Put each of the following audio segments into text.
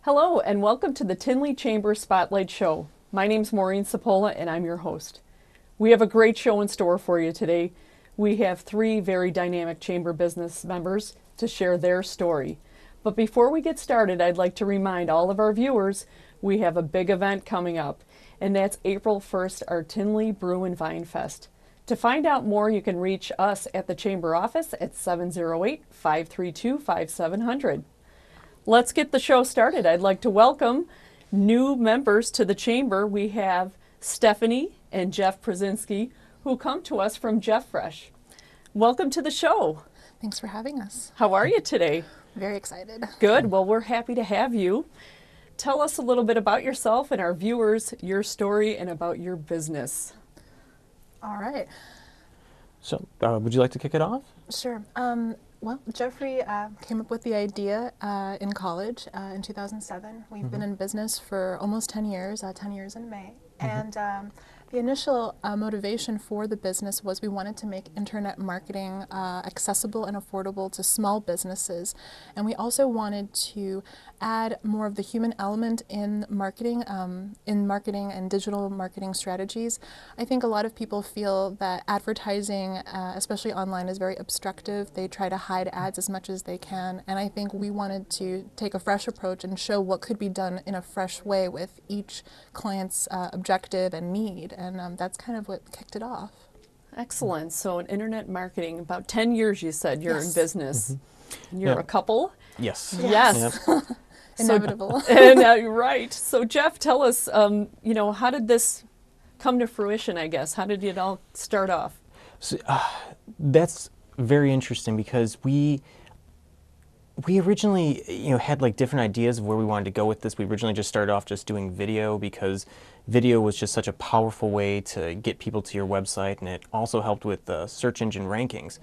Hello and welcome to the Tinley Chamber Spotlight Show. My name's Maureen Sapola and I'm your host. We have a great show in store for you today. We have three very dynamic chamber business members to share their story. But before we get started, I'd like to remind all of our viewers we have a big event coming up, and that's April 1st, our Tinley Brew and Vine Fest. To find out more, you can reach us at the Chamber office at 708-532-5700. Let's get the show started. I'd like to welcome new members to the Chamber. We have Stephanie and Jeff Pyrzynski, who come to us from Geoffresh. Welcome to the show. Thanks for having us. How are you today? Very excited. Good. Well, we're happy to have you. Tell us a little bit about yourself and our viewers, your story, and about your business. All right. So, would you like to kick it off? Sure. Well, Geoffrey came up with the idea in college in 2007. We've been in business for almost 10 years, 10 years in May. And the initial motivation for the business was we wanted to make internet marketing accessible and affordable to small businesses. And we also wanted to add more of the human element in marketing and digital marketing strategies. I think a lot of people feel that advertising, especially online, is very obstructive. They try to hide ads as much as they can. And I think we wanted to take a fresh approach and show what could be done in a fresh way with each client's objective and need. And that's kind of what kicked it off. Excellent. So in internet marketing, about 10 years you said you're in business. You're a couple? Yes. Yes. Yep. Inevitable. And you're right. So Jeff, tell us, how did this come to fruition, I guess? How did it all start off? So, that's very interesting because we originally, had like different ideas of where we wanted to go with this. We originally just started off just doing video because video was just such a powerful way to get people to your website, and it also helped with search engine rankings.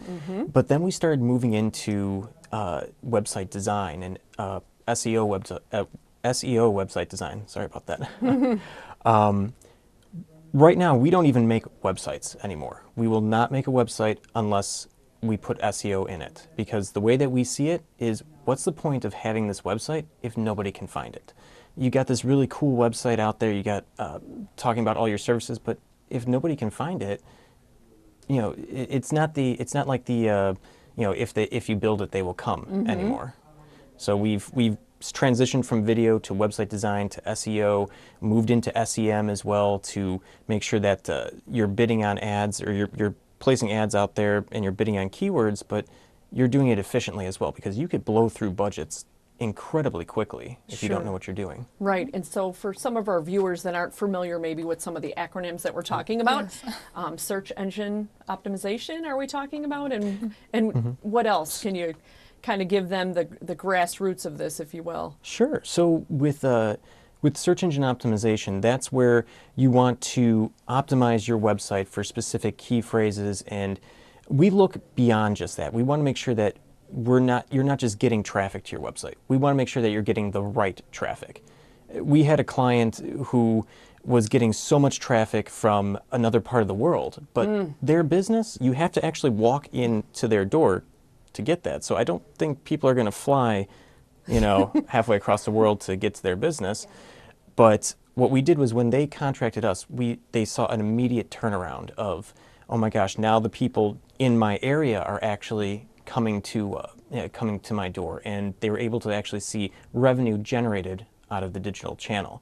But then we started moving into website design and SEO website design. Sorry about that. Right now, we don't even make websites anymore. We will not make a website unless we put SEO in it, because the way that we see it is, what's the point of having this website if nobody can find it? You got this really cool website out there, you got talking about all your services, but if nobody can find it, it's not like the if you build it, they will come anymore. So we've transitioned from video to website design to SEO, moved into SEM as well to make sure that you're bidding on ads, or you're placing ads out there and you're bidding on keywords, but you're doing it efficiently as well, because you could blow through budgets incredibly quickly if you don't know what you're doing. Right. And so for some of our viewers that aren't familiar maybe with some of the acronyms that we're talking about, search engine optimization are we talking about? And what else? Can you kind of give them the grassroots of this, if you will? Sure. So with search engine optimization, that's where you want to optimize your website for specific key phrases, and we look beyond just that. We want to make sure that you're not just getting traffic to your website. We want to make sure that you're getting the right traffic. We had a client who was getting so much traffic from another part of the world, but their business, you have to actually walk into their door to get that. So I don't think people are going to fly, halfway across the world to get to their business. But what we did was, when they contracted us, they saw an immediate turnaround of, oh my gosh, now the people in my area are actually coming to my door, and they were able to actually see revenue generated out of the digital channel.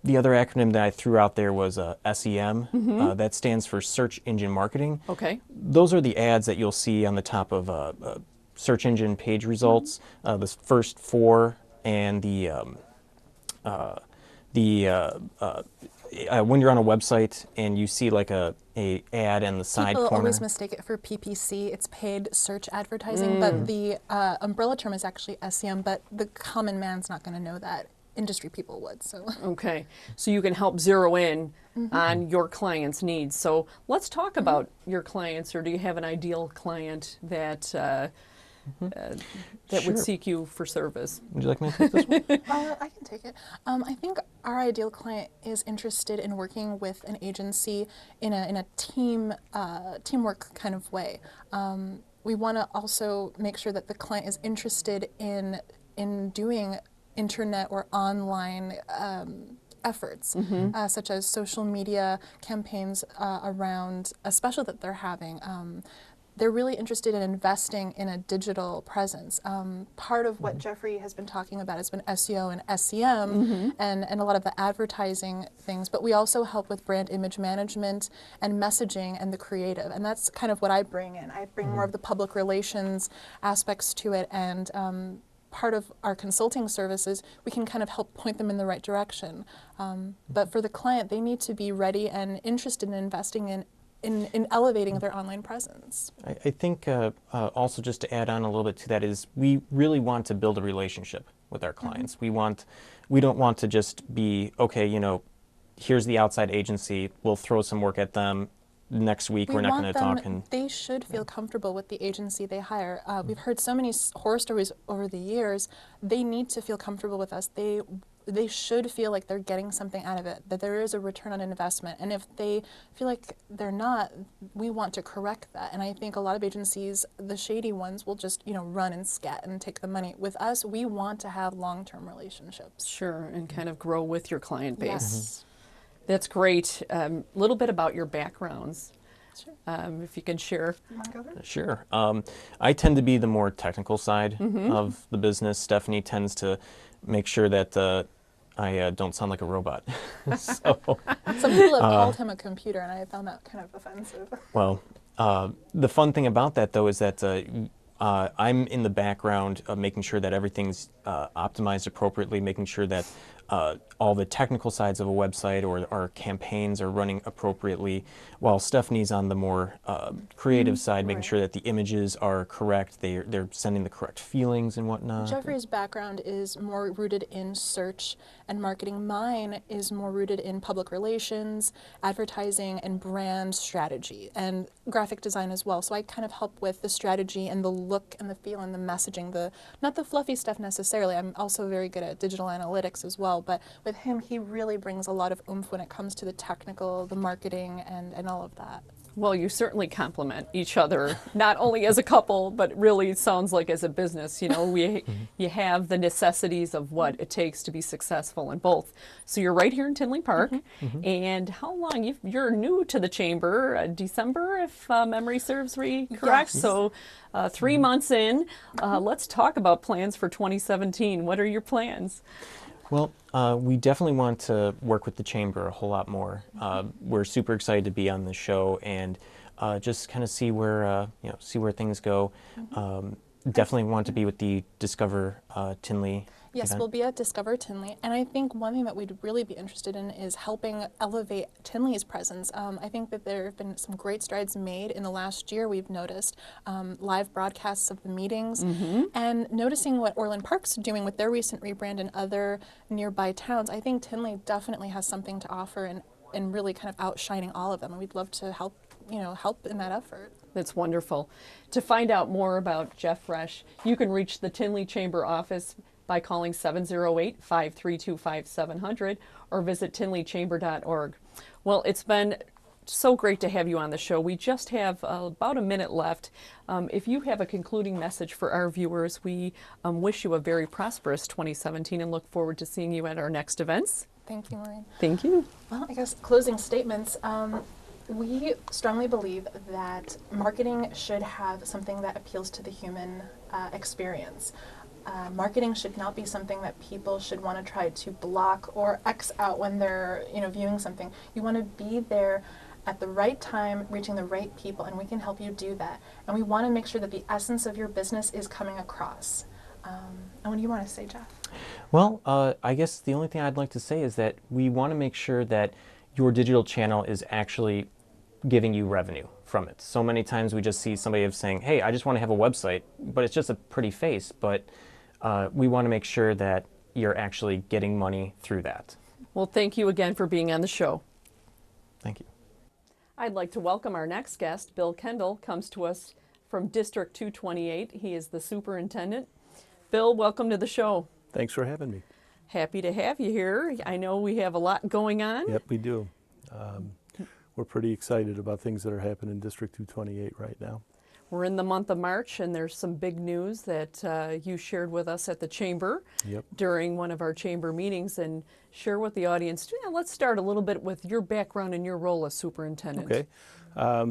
The other acronym that I threw out there was SEM. That stands for search engine marketing. Okay. Those are the ads that you'll see on the top of search engine page results, the first four, and when you're on a website and you see like a ad in the side corner. People always mistake it for PPC. It's paid search advertising, but the umbrella term is actually SEM, but the common man's not going to know that. Industry people would. So. Okay. So you can help zero in on your client's needs. So let's talk about your clients, or do you have an ideal client that would seek you for service? Would you like me to take this one? I can take it. I think our ideal client is interested in working with an agency in a teamwork kind of way. We want to also make sure that the client is interested in doing internet or online efforts, such as social media campaigns around a special that they're having. They're really interested in investing in a digital presence. Part of what Geoffrey has been talking about has been SEO and SEM and a lot of the advertising things, but we also help with brand image management and messaging and the creative, and that's kind of what I bring in. I bring more of the public relations aspects to it, and part of our consulting services, we can kind of help point them in the right direction. But for the client, they need to be ready and interested in investing in elevating their online presence. I think also just to add on a little bit to that is we really want to build a relationship with our clients. We don't want to just be, okay, you know, here's the outside agency, we'll throw some work at them. Next week we're not going to talk. And they should feel comfortable with the agency they hire. We've heard so many horror stories over the years. They need to feel comfortable with us. They should feel like they're getting something out of it, that there is a return on investment. And if they feel like they're not, we want to correct that. And I think a lot of agencies, the shady ones, will just, you know, run and scat and take the money. With us, we want to have long-term relationships. Sure, and kind of grow with your client base. Yes. That's great. A little bit about your backgrounds, Sure. if you can share. You want to go over it? Sure. I tend to be the more technical side of the business. Stephanie tends to make sure that I don't sound like a robot. So, Some people have called him a computer, and I found that kind of offensive. well, the fun thing about that, though, is that I'm in the background of making sure that everything's optimized appropriately, making sure that all the technical sides of a website or our campaigns are running appropriately, while Stephanie's on the more creative side, making Right. sure that the images are correct, they're sending the correct feelings and whatnot. Geoffrey's background is more rooted in search and marketing. Mine is more rooted in public relations, advertising, and brand strategy, and graphic design as well. So I kind of help with the strategy and the look and the feel and the messaging, not the fluffy stuff necessarily. I'm also very good at digital analytics as well, but with him, he really brings a lot of oomph when it comes to the technical, the marketing, and all of that. Well, you certainly complement each other, not only as a couple, but really it sounds like as a business. You know, you have the necessities of what it takes to be successful in both. So you're right here in Tinley Park. And how long? You're new to the chamber, December, if memory serves me correct. Yes. So 3 months in. Let's talk about plans for 2017. What are your plans? Well, we definitely want to work with the chamber a whole lot more. We're super excited to be on the show and just kind of see where things go. Definitely want to be with the Discover Tinley. Yes, event. we'll be at Discover Tinley, and I think one thing that we'd really be interested in is helping elevate Tinley's presence. I think that there have been some great strides made in the last year. We've noticed live broadcasts of the meetings, and noticing what Orland Park's doing with their recent rebrand and other nearby towns. I think Tinley definitely has something to offer and really kind of outshining all of them, and we'd love to help in that effort. That's wonderful. To find out more about Geoffresh, you can reach the Tinley Chamber office by calling 708-532-5700 or visit tinleychamber.org. Well, it's been so great to have you on the show. We just have about a minute left. If you have a concluding message for our viewers, we wish you a very prosperous 2017 and look forward to seeing you at our next events. Thank you, Maureen. Thank you. Well, I guess closing statements. We strongly believe that marketing should have something that appeals to the human experience. Marketing should not be something that people should want to try to block or X out when they're viewing something. You want to be there at the right time, reaching the right people, and we can help you do that. And we want to make sure that the essence of your business is coming across. And what do you want to say, Jeff? Well, I guess the only thing I'd like to say is that we want to make sure that your digital channel is actually giving you revenue from it. So many times we just see somebody saying, hey, I just want to have a website, but it's just a pretty face. But we want to make sure that you're actually getting money through that. Well, thank you again for being on the show. Thank you. I'd like to welcome our next guest. Bill Kendall comes to us from District 228. He is the superintendent. Bill, welcome to the show. Thanks for having me. Happy to have you here. I know we have a lot going on. Yep, we do. We're pretty excited about things that are happening in District 228 right now. We're in the month of March, and there's some big news that you shared with us at the Chamber during one of our Chamber meetings, and share with the audience. Yeah, let's start a little bit with your background and your role as Superintendent. Okay.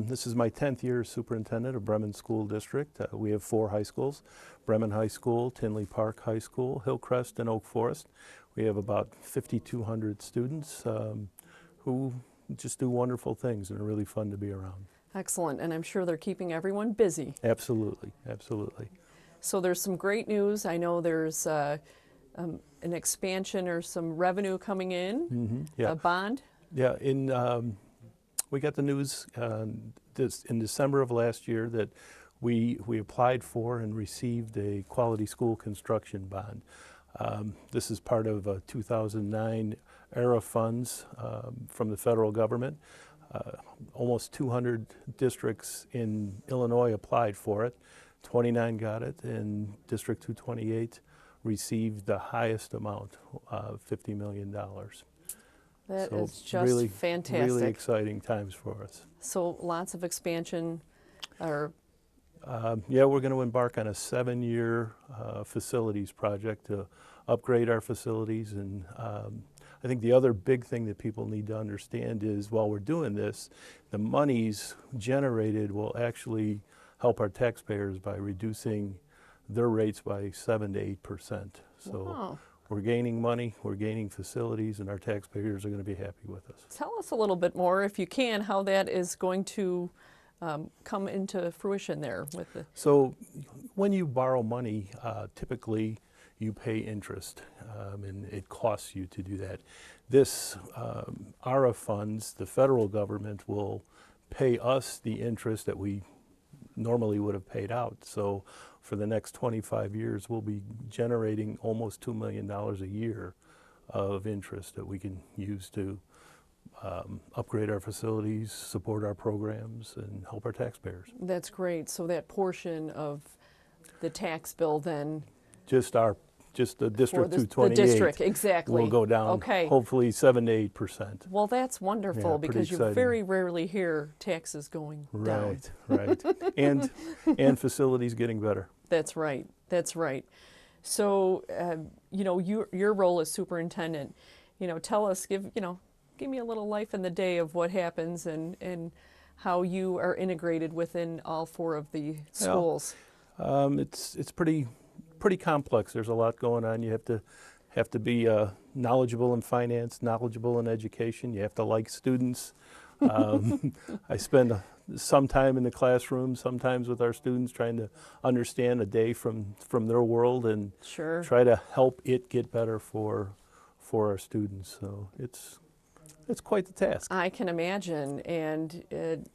This is my 10th year as Superintendent of Bremen School District. We have 4 high schools: Bremen High School, Tinley Park High School, Hillcrest, and Oak Forest. We have about 5,200 students who just do wonderful things and are really fun to be around. Excellent, and I'm sure they're keeping everyone busy. Absolutely, absolutely. So there's some great news. I know there's an expansion or some revenue coming in, Yeah. a bond. Yeah, we got the news in December of last year that we applied for and received a quality school construction bond. This is part of 2009 ERA funds from the federal government. Almost 200 districts in Illinois applied for it. 29 got it, and District 228 received the highest amount, $50 million. That So is just really, fantastic. really exciting times for us. So lots of expansion. Or Yeah, we're going to embark on a 7-year facilities project to upgrade our facilities. And I think the other big thing that people need to understand is while we're doing this, the monies generated will actually help our taxpayers by reducing their rates by 7 to 8%. So wow. we're gaining money, we're gaining facilities, and our taxpayers are going to be happy with us. Tell us a little bit more, if you can, how that is going to come into fruition there with the. So when you borrow money, typically you pay interest, and it costs you to do that. This ARA funds, the federal government will pay us the interest that we normally would have paid out. So for the next 25 years, we'll be generating almost $2 million a year of interest that we can use to upgrade our facilities, support our programs, and help our taxpayers. That's great. So that portion of the tax bill then Just the District for the 228 district, exactly, will go down, okay. hopefully 7 to 8%. Well, that's wonderful, Yeah, pretty because you exciting. very rarely hear taxes going down. Right, right. And facilities getting better. That's right. That's right. So, your role as superintendent, tell us, give me a little life in the day of what happens and how you are integrated within all 4 of the schools. It's pretty complex. There's a lot going on. You have to be knowledgeable in finance, knowledgeable in education. You have to like students. I spend some time in the classroom, sometimes with our students, trying to understand a day from their world and Sure. try to help it get better for our students. So it's quite the task. I can imagine. And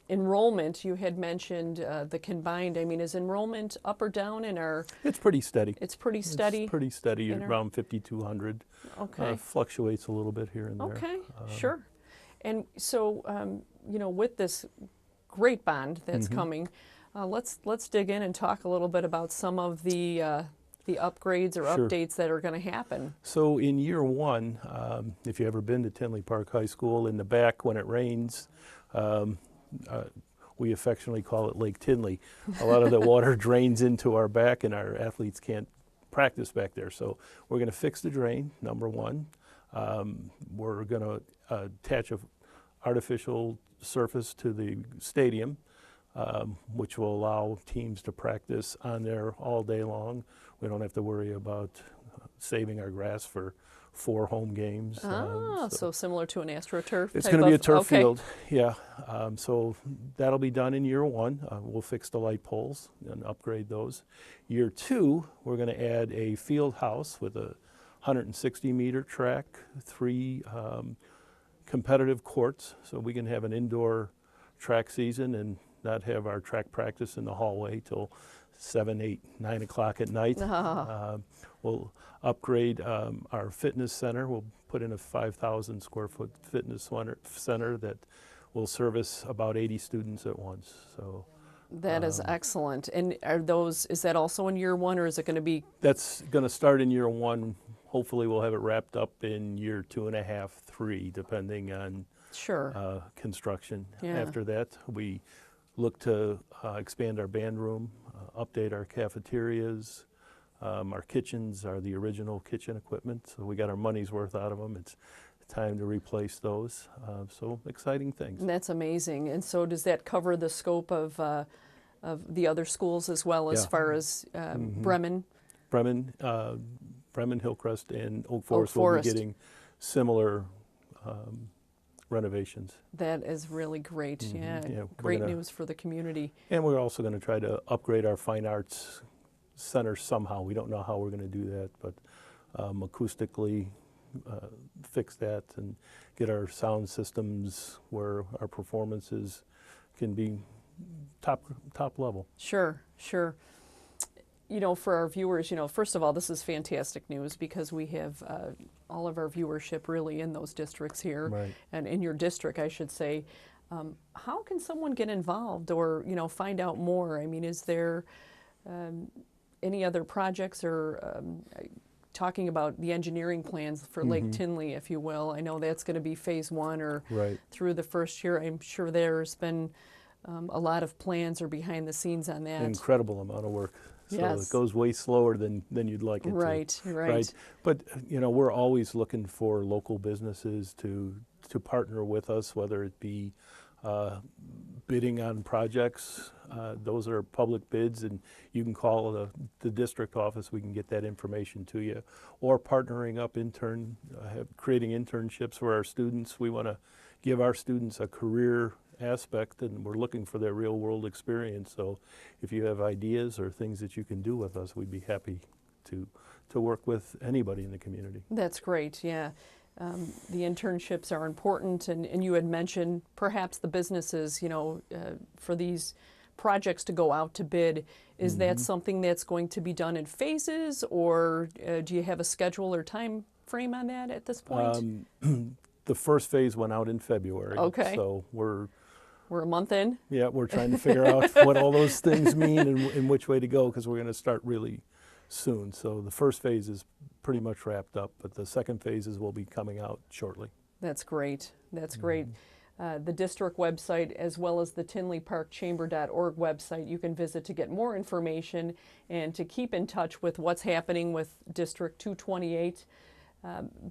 enrollment, you had mentioned the combined. I mean, is enrollment up or down in our? It's pretty steady. It's pretty steady. It's pretty steady, in our- around 5,200. Okay. Fluctuates a little bit here and there. Okay, sure. And so, with this great bond that's coming, let's dig in and talk a little bit about some of the upgrades or Sure. updates that are going to happen. So in year 1, if you've ever been to Tinley Park High School, in the back when it rains, we affectionately call it Lake Tinley. A lot of the water drains into our back and our athletes can't practice back there. So we're going to fix the drain, number 1. We're going to attach an artificial surface to the stadium, which will allow teams to practice on there all day long. We don't have to worry about saving our grass for 4 home games. So similar to an AstroTurf. It's type going to be a of- turf okay. field, yeah. So that'll be done in year 1. We'll fix the light poles and upgrade those. Year 2, we're going to add a field house with a 160-meter track, 3 competitive courts, so we can have an indoor track season and not have our track practice in the hallway till 7, 8, 9 o'clock at night. We'll upgrade our fitness center. We'll put in a 5,000 square foot fitness center that will service about 80 students at once. So That is excellent. And is that also in year 1, or is it going to be? that's going to start in year 1. Hopefully we'll have it wrapped up in year 2.5, 3, depending on Sure. construction. Yeah. After that, we look to expand our band room, update our cafeterias. Our kitchens are the original kitchen equipment, so we got our money's worth out of them. It's time to replace those. So exciting things. That's amazing. And so does that cover the scope of the other schools as well, as Yeah. far as Bremen? Bremen, Hillcrest, and Oak Forest will be Forest. getting similar renovations. That is really great. Yeah, Yeah, we're great gonna- news for the community. And we're also going to try to upgrade our fine arts center somehow. We don't know how we're going to do that, but acoustically fix that and get our sound systems where our performances can be top level. Sure, sure. You know, for our viewers, you know, first of all, this is fantastic news because we have all of our viewership really in those districts here, Right. and in your district, I should say. How can someone get involved or, you know, find out more? I mean, is there any other projects or talking about the engineering plans for Lake Tinley, if you will? I know that's going to be phase 1 or Right. through the first year. I'm sure there's been a lot of plans or behind the scenes on that. Incredible amount of work. So Yes. it goes way slower than you'd like it to. Right. But you know, we're always looking for local businesses to partner with us, whether it be bidding on projects. Those are public bids, and you can call the district office. We can get that information to you. Or partnering up, creating internships for our students. We want to give our students a career aspect, and we're looking for their real world experience. So if you have ideas or things that you can do with us, we'd be happy to work with anybody in the community. That's great, yeah. The internships are important, and you had mentioned perhaps the businesses, you know, for these projects to go out to bid. Is that something that's going to be done in phases, or do you have a schedule or time frame on that at this point? The first phase went out in February. Okay. So we're We're a month in? we're trying to figure out what all those things mean and which way to go, because we're going to start really soon. So the first phase is pretty much wrapped up, but the second phases will be coming out shortly. That's great. That's great. The district website, as well as the tinleyparkchamber.org website, you can visit to get more information and to keep in touch with what's happening with District 228.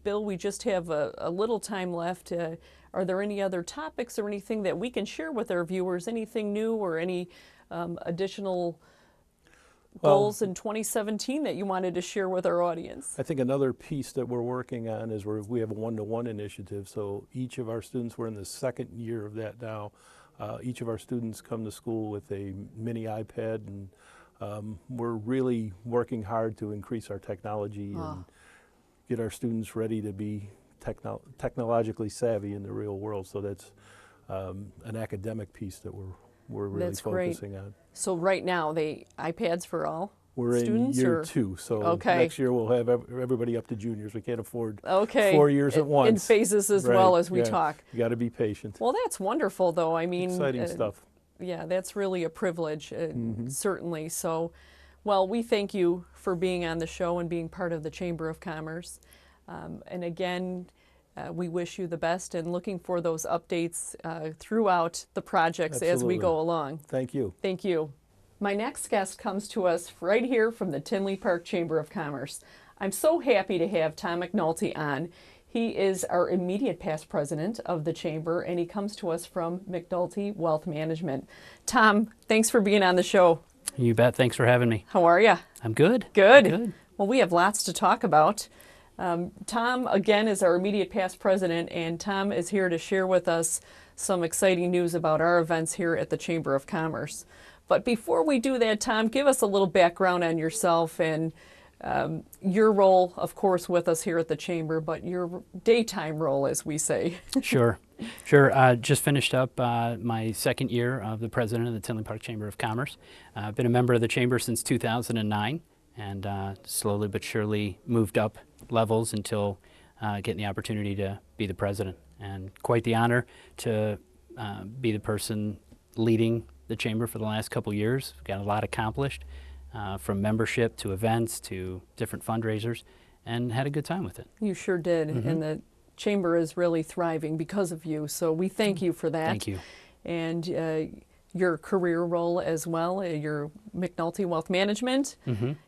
Bill, we just have a little time left. Are there any other topics or anything that we can share with our viewers? Anything new or any additional goals in 2017 that you wanted to share with our audience? I think another piece that we're working on is we have a one-to-one initiative. So each of our students, we're in the second year of that now. Each of our students come to school with a mini iPad, and we're really working hard to increase our technology and get our students ready to be technologically savvy in the real world. So that's an academic piece that we're really That's great. focusing on. So right now, the iPads for all We're students? in year or? 2, so Okay. next year we'll have everybody up to juniors. We can't afford Okay. 4 years at once. In phases as Right, well as we yeah. talk. You got to be patient. Well, that's wonderful, though. I mean, Exciting stuff. Yeah, that's really a privilege, certainly. So, well, we thank you for being on the show and being part of the Chamber of Commerce. And again, we wish you the best and looking for those updates throughout the projects as we Absolutely. go along. Thank you. Thank you. My next guest comes to us right here from the Tinley Park Chamber of Commerce. I'm so happy to have Tom McNulty on. He is our immediate past president of the Chamber, and he comes to us from McNulty Wealth Management. Tom, thanks for being on the show. You bet. Thanks for having me. How are you? I'm good. Good. Good. Well, we have lots to talk about. Tom, again, is our immediate past president, and Tom is here to share with us some exciting news about our events here at the Chamber of Commerce. But before we do that, Tom, give us a little background on yourself and your role, of course, with us here at the Chamber, but your daytime role, as we say. Sure. Just finished up my second year of the president of the Tinley Park Chamber of Commerce. I've been a member of the Chamber since 2009 and slowly but surely moved up levels until getting the opportunity to be the president. And quite the honor to be the person leading the Chamber for the last couple years. We've got a lot accomplished. From membership to events to different fundraisers, and had a good time with it. You sure did, and the Chamber is really thriving because of you, so we thank you for that. Thank you. And your career role as well, your McNulty Wealth Management.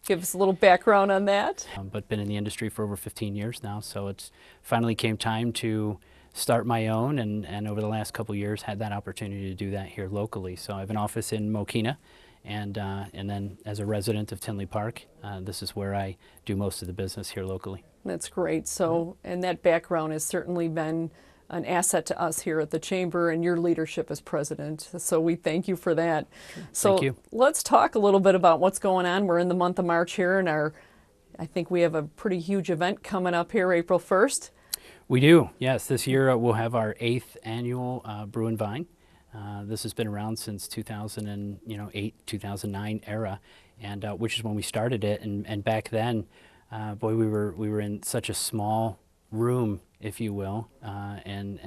Give us a little background on that. But been in the industry for over 15 years now, so it's finally came time to start my own, and over the last couple years had that opportunity to do that here locally. So I have an office in Mokina, and then as a resident of Tinley Park, this is where I do most of the business here locally. That's great. So, and that background has certainly been an asset to us here at the Chamber and your leadership as president. So we thank you for that. So Thank you. let's talk a little bit about what's going on. We're in the month of March here, and I think we have a pretty huge event coming up here April 1st. We do, yes. This year we'll have our 8th annual Brew and Vine. This has been around since 2008, 2009 era, and which is when we started it. And back then, boy, we were in such a small room, if you will, and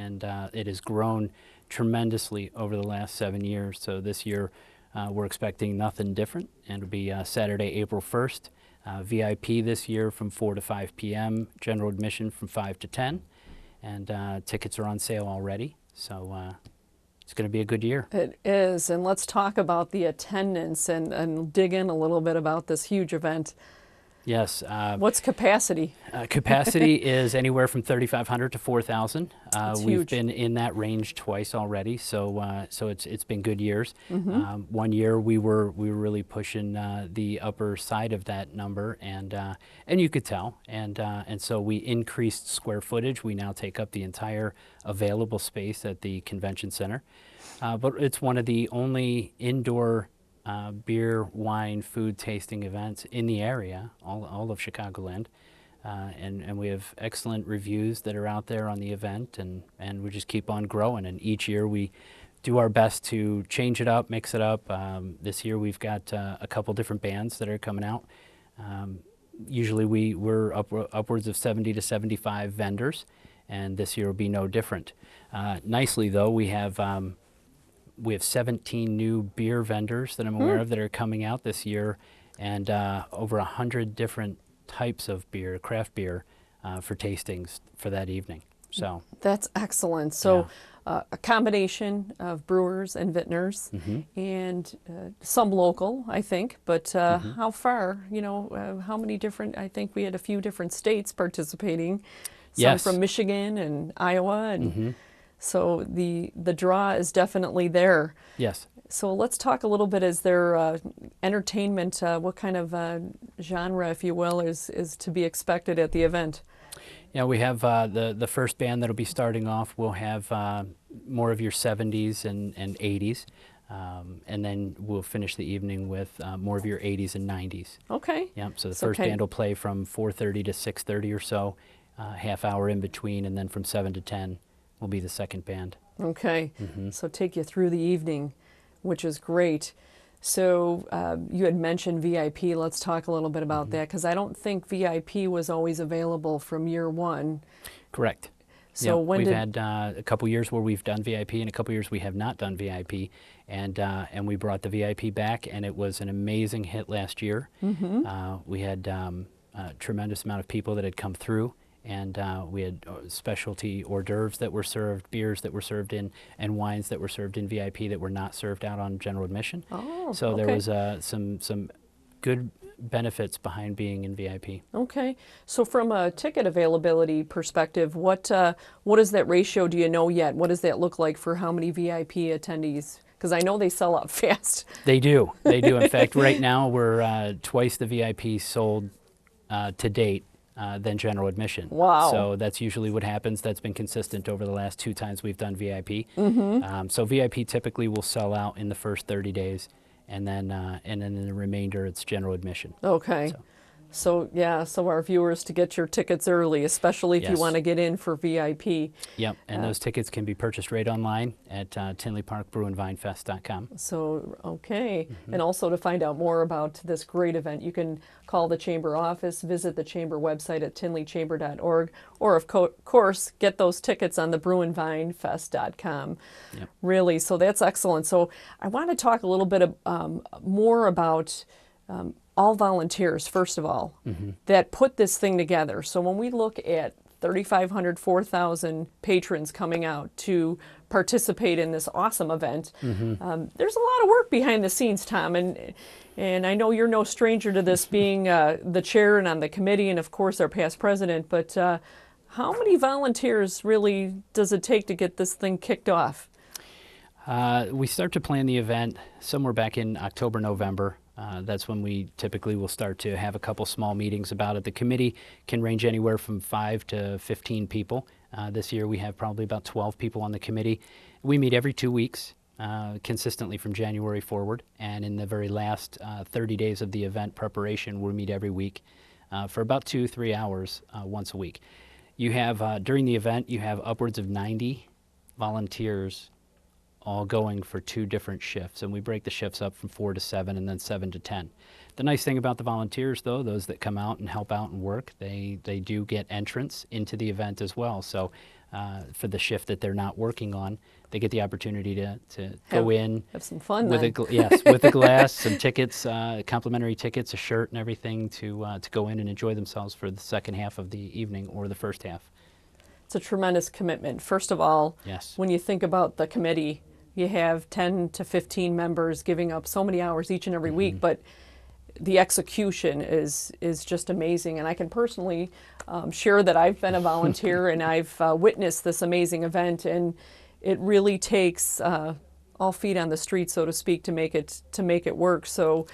it has grown tremendously over the last 7 years. So this year we're expecting nothing different, and it'll be Saturday, April 1st. VIP this year from 4 to 5 p.m., general admission from 5 to 10, and tickets are on sale already. So it's going to be a good year. It is, and let's talk about the attendance and dig in a little bit about this huge event. Yes. What's capacity? Capacity is anywhere from 3,500 to 4,000. We've huge. been in that range twice already, so it's been good years. One year we were really pushing the upper side of that number, and you could tell, and so we increased square footage. We now take up the entire available space at the convention center, but it's one of the only indoor beer, wine, food tasting events in the area, all of Chicagoland, and we have excellent reviews that are out there on the event, and we just keep on growing. And each year we do our best to change it up, mix it up. This year we've got a couple different bands that are coming out. Usually we're upwards of 70 to 75 vendors, and this year will be no different. Nicely though, we have 17 new beer vendors that I'm aware of that are coming out this year, and over 100 different types of beer, craft beer, for tastings for that evening. So That's excellent. So a combination of brewers and vintners, and some local, I think, but how far, how many different, I think we had a few different states participating, some Yes. from Michigan and Iowa, and so the draw is definitely there. yes. So let's talk a little bit. Is there entertainment? What kind of genre, if you will, is to be expected at the event? Yeah, we have the first band that'll be starting off. We'll have more of your 70s and 80s, and then we'll finish the evening with more of your 80s and 90s. Okay. Yep. So the So first kind- band will play from 4:30 to 6:30 or so, half hour in between, and then from 7 to 10 will be the second band. Okay. So take you through the evening, which is great. So you had mentioned VIP. Let's talk a little bit about that, because I don't think VIP was always available from year one. Correct. So Yep. when we've did had a couple years where we've done VIP, and a couple years we have not done VIP, and we brought the VIP back, and it was an amazing hit last year. We had a tremendous amount of people that had come through, and we had specialty hors d'oeuvres that were served, beers that were served in, and wines that were served in VIP that were not served out on general admission. Oh, So there okay. was some good benefits behind being in VIP. Okay. So from a ticket availability perspective, what is that ratio? Do you know yet? What does that look like for how many VIP attendees? Because I know they sell out fast. They do. They do. In fact, right now we're twice the VIP sold to date than general admission. Wow. So that's usually what happens. That's been consistent over the last 2 times we've done VIP. So VIP typically will sell out in the first 30 days, and then in the remainder it's general admission. Okay. So yeah, so our viewers, to get your tickets early, especially if you Yes. want to get in for VIP. Yep, and those tickets can be purchased right online at tinleyparkbrewandvinefest.com. So, okay. And also to find out more about this great event, you can call the Chamber office, visit the Chamber website at tinleychamber.org, or of course, get those tickets on the brewandvinefest.com. Yep. Really, so that's excellent. So I want to talk a little bit more about all volunteers, first of all, that put this thing together. So when we look at 3,500, 4,000 patrons coming out to participate in this awesome event. There's a lot of work behind the scenes, Tom, and I know you're no stranger to this, being the chair and on the committee, and of course our past president, but how many volunteers really does it take to get this thing kicked off? We start to plan the event somewhere back in October, November. That's when we typically will start to have a couple small meetings about it. The committee can range anywhere from 5 to 15 people. This year we have probably about 12 people on the committee. We meet every 2 weeks, consistently from January forward. And in the very last 30 days of the event preparation, we meet every week for about 2-3 hours once a week. You have, during the event, you have upwards of 90 volunteers all going for 2 different shifts, and we break the shifts up from 4 to 7 and then 7 to 10. The nice thing about the volunteers, though, those that come out and help out and work, they do get entrance into the event as well. So for the shift that they're not working on, they get the opportunity to go in. Have some fun with then. Yes, with a glass, some tickets, complimentary tickets, a shirt and everything to go in and enjoy themselves for the second half of the evening or the first half. It's a tremendous commitment. First of all, Yes. when you think about the committee, you have 10 to 15 members giving up so many hours each and every week, but the execution is just amazing. And I can personally share that I've been a volunteer and I've witnessed this amazing event, and it really takes all feet on the street, so to speak, to make it work. So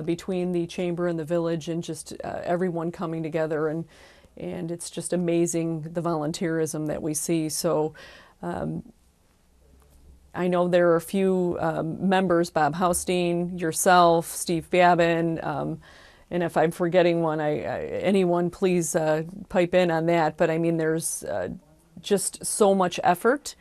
between the chamber and the village and just everyone coming together, and it's just amazing the volunteerism that we see. So I know there are a few members, Bob Haustein, yourself, Steve Babin, and if I'm forgetting one, anyone please pipe in on that. But I mean, there's just so much effort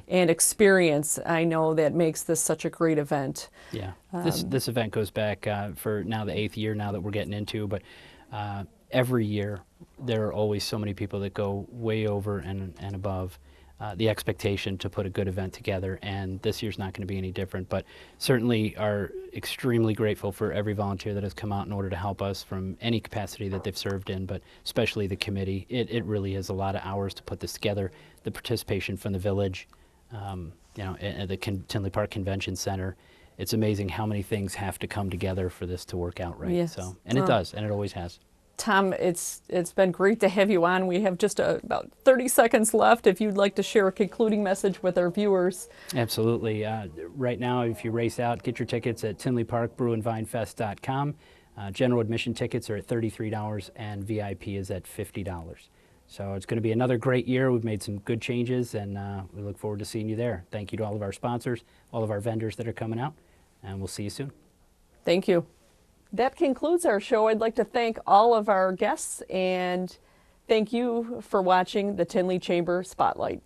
and experience, I know, that makes this such a great event. Yeah, this event goes back for now the 8th year now that we're getting into, but every year there are always so many people that go way over and above the expectation to put a good event together, and this year's not going to be any different. But certainly are extremely grateful for every volunteer that has come out in order to help us from any capacity that they've served in, but especially the committee. It really is a lot of hours to put this together. The participation from the village, at the Tinley Park Convention Center. It's amazing how many things have to come together for this to work out right. Yes. So, and it does, and it always has. Tom, it's been great to have you on. We have just about 30 seconds left if you'd like to share a concluding message with our viewers. Absolutely. Right now, if you race out, get your tickets at tinleyparkbrewandvinefest.com. General admission tickets are at $33 and VIP is at $50. So it's going to be another great year. We've made some good changes, and we look forward to seeing you there. Thank you to all of our sponsors, all of our vendors that are coming out, and we'll see you soon. Thank you. That concludes our show. I'd like to thank all of our guests and thank you for watching the Tinley Chamber Spotlight.